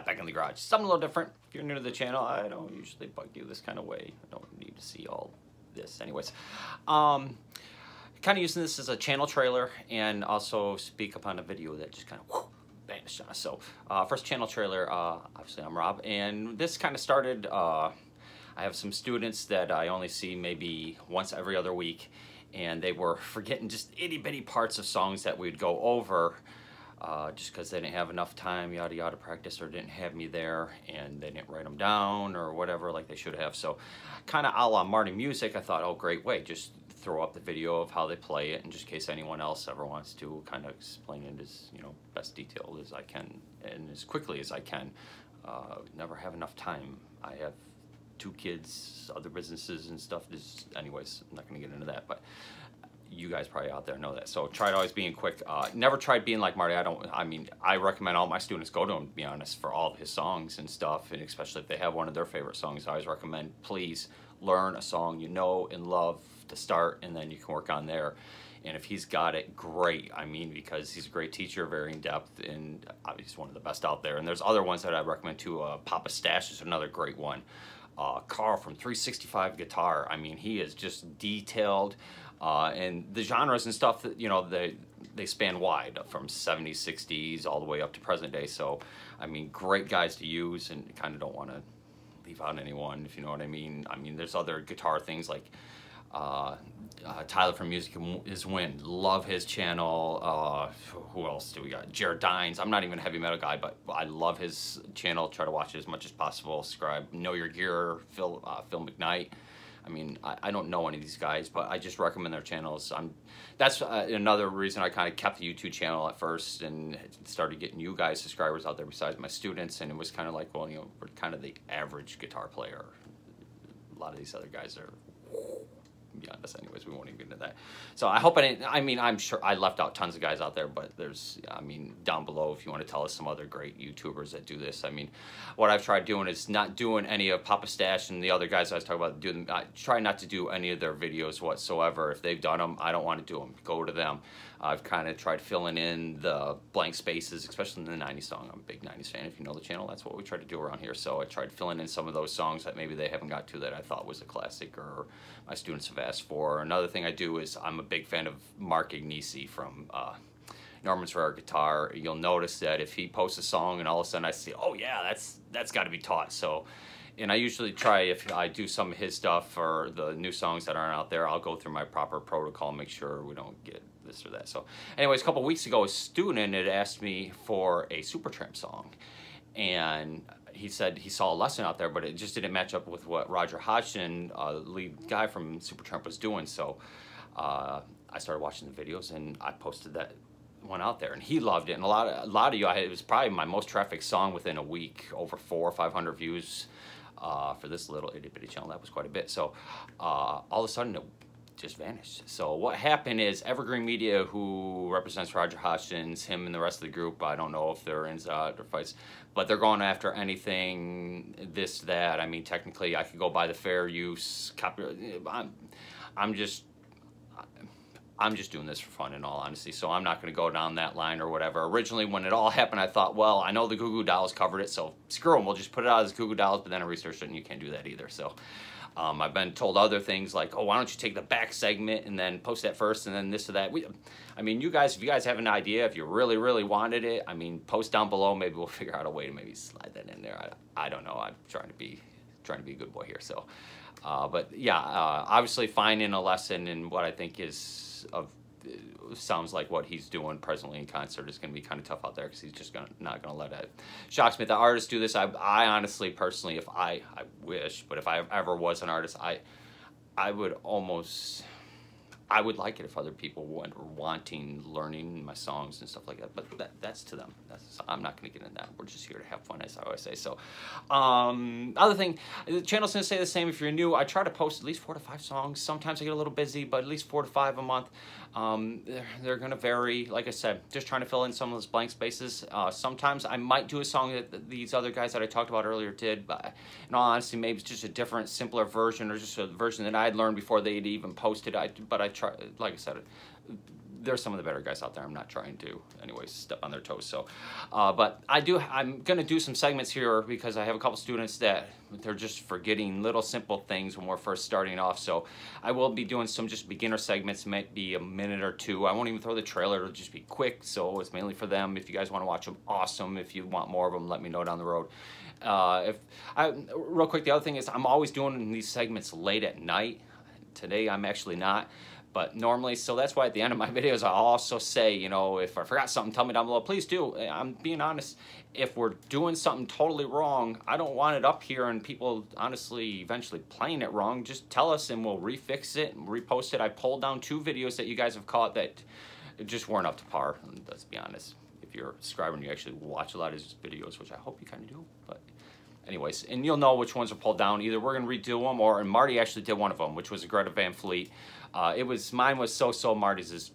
Back in the Garage. Something a little different. If you're new to the channel, I don't usually bug you this kind of way. I don't need to see all this. Anyways, kind of using this as a channel trailer and also speak upon a video that just kind of vanished on us. So first channel trailer, obviously I'm Rob, and this kind of started, I have some students that I only see maybe once every other week, and they were forgetting just itty bitty parts of songs that we'd go over just because they didn't have enough time, yada yada, practice, or didn't have me there, and they didn't write them down or whatever like they should have. So kind of a la Marty Music, I thought, oh great way, just throw up the video of how they play it, and just in case anyone else ever wants to kind of explain it as, you know, best detailed as I can and as quickly as I can. Never have enough time. I have 2 kids, other businesses and stuff. Anyways, I'm not gonna get into that, but you guys probably out there know that. So tried always being quick. Never tried being like Marty. I recommend all my students go to him, to be honest, for all of his songs and stuff, and especially if they have one of their favorite songs. I always recommend, please learn a song you know and love to start, and then you can work on there. And if he's got it, great. I mean, because he's a great teacher, very in depth, and obviously one of the best out there. And there's other ones that I recommend too. Papa Stash is another great one. Carl from 365 Guitar. I mean, he is just detailed, and the genres and stuff that, you know, they span wide from 70s, 60s, all the way up to present day. So, I mean, great guys to use, and kind of don't want to leave out anyone, if you know what I mean. I mean, there's other guitar things like Tyler from Music Is Wind. Love his channel. Who else do we got? Jared Dines. I'm not even a heavy metal guy, but I love his channel. Try to watch it as much as possible. Subscribe. Know Your Gear. Phil McKnight. I mean, I don't know any of these guys, but I just recommend their channels. That's another reason I kind of kept the YouTube channel at first and started getting you guys subscribers out there besides my students. And it was kind of like, well, you know, we're kind of the average guitar player. A lot of these other guys are beyond us. Anyways, we won't even get into that. So I hope I'm sure I left out tons of guys out there, but there's, I mean, down below if you want to tell us some other great YouTubers that do this. I mean, what I've tried doing is not doing any of Papa Stash and the other guys I was talking about. I try not to do any of their videos whatsoever. If they've done them, I don't want to do them. Go to them. I've kind of tried filling in the blank spaces, especially in the 90s song. I'm a big 90s fan. If you know the channel, that's what we try to do around here. So I tried filling in some of those songs that maybe they haven't got to that I thought was a classic or my students have asked for. Another thing I do is I'm a big fan of Mark Agnesi from Norman's Rare Guitar. You'll notice that if he posts a song and all of a sudden I see, oh yeah, that's got to be taught. So, and I usually try, if I do some of his stuff or the new songs that aren't out there, I'll go through my proper protocol and make sure we don't get this or that. So anyways, a couple weeks ago, a student had asked me for a Supertramp song, and he said he saw a lesson out there, but it just didn't match up with what Roger Hodgson, lead guy from Supertramp, was doing. So I started watching the videos, and I posted that one out there, and he loved it. And a lot of you, it was probably my most trafficked song within a week, over 400 or 500 views for this little itty bitty channel. That was quite a bit. So all of a sudden it just vanished. So what happened is Evergreen Media, who represents Roger Hodgson's, him and the rest of the group, I don't know if they're ins out or fights, but they're going after anything, this, that. I mean, technically I could go by the fair use copyright. I'm just doing this for fun, in all honesty, so I'm not going to go down that line or whatever. Originally, when it all happened, I thought, well, I know the Goo Goo Dolls covered it, so screw them, we'll just put it out as Goo Goo Dolls, but then I researched it, and you can't do that either. So I've been told other things like, oh, why don't you take the back segment and then post that first and then this or that. I mean, you guys, if you guys have an idea, if you really, really wanted it, I mean, post down below. Maybe we'll figure out a way to maybe slide that in there. I don't know. I'm trying to be a good boy here. So, but yeah, obviously finding a lesson in what I think is sounds like what he's doing presently in concert is going to be kind of tough out there, because he's just not going to let it. Shocksmith, the artist, do this. I honestly, personally, if I wish, but if I ever was an artist, I would almost, I would like it if other people were wanting learning my songs and stuff like that, but that's to them. I'm not going to get into that. We're just here to have fun, as I always say. So, other thing, the channel's going to stay the same. If you're new, I try to post at least 4 to 5 songs. Sometimes I get a little busy, but at least 4 to 5 a month. They're going to vary. Like I said, just trying to fill in some of those blank spaces. Sometimes I might do a song that these other guys that I talked about earlier did, but in all honesty, maybe it's just a different, simpler version, or just a version that I had learned before they'd even posted. But I try, like I said, there's some of the better guys out there. I'm not trying to, anyways, step on their toes. So, but I'm gonna do some segments here because I have a couple students that they're just forgetting little simple things when we're first starting off. So I will be doing some just beginner segments, might be a minute or two. I won't even throw the trailer, it'll just be quick. So it's mainly for them. If you guys want to watch them, awesome. If you want more of them, let me know down the road. Real quick, the other thing is I'm always doing these segments late at night. Today I'm actually not, but normally, so that's why at the end of my videos I also say, you know, if I forgot something, tell me down below. Please do. I'm being honest. If we're doing something totally wrong, I don't want it up here and people honestly eventually playing it wrong. Just tell us and we'll refix it and repost it. I pulled down 2 videos that you guys have caught that just weren't up to par. Let's be honest. If you're a subscriber and you actually watch a lot of his videos, which I hope you kind of do, but anyways, and you'll know which ones are pulled down. Either we're gonna redo them, or and Marty actually did one of them, which was a Greta Van Fleet. Mine was so. Marty's is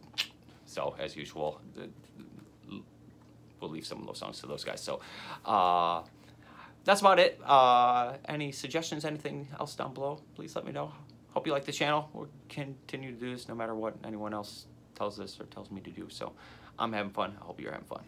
so, as usual. We'll leave some of those songs to those guys. So that's about it. Any suggestions, anything else down below? Please let me know. Hope you like the channel. We'll continue to do this no matter what anyone else tells us or tells me to do. So I'm having fun. I hope you're having fun.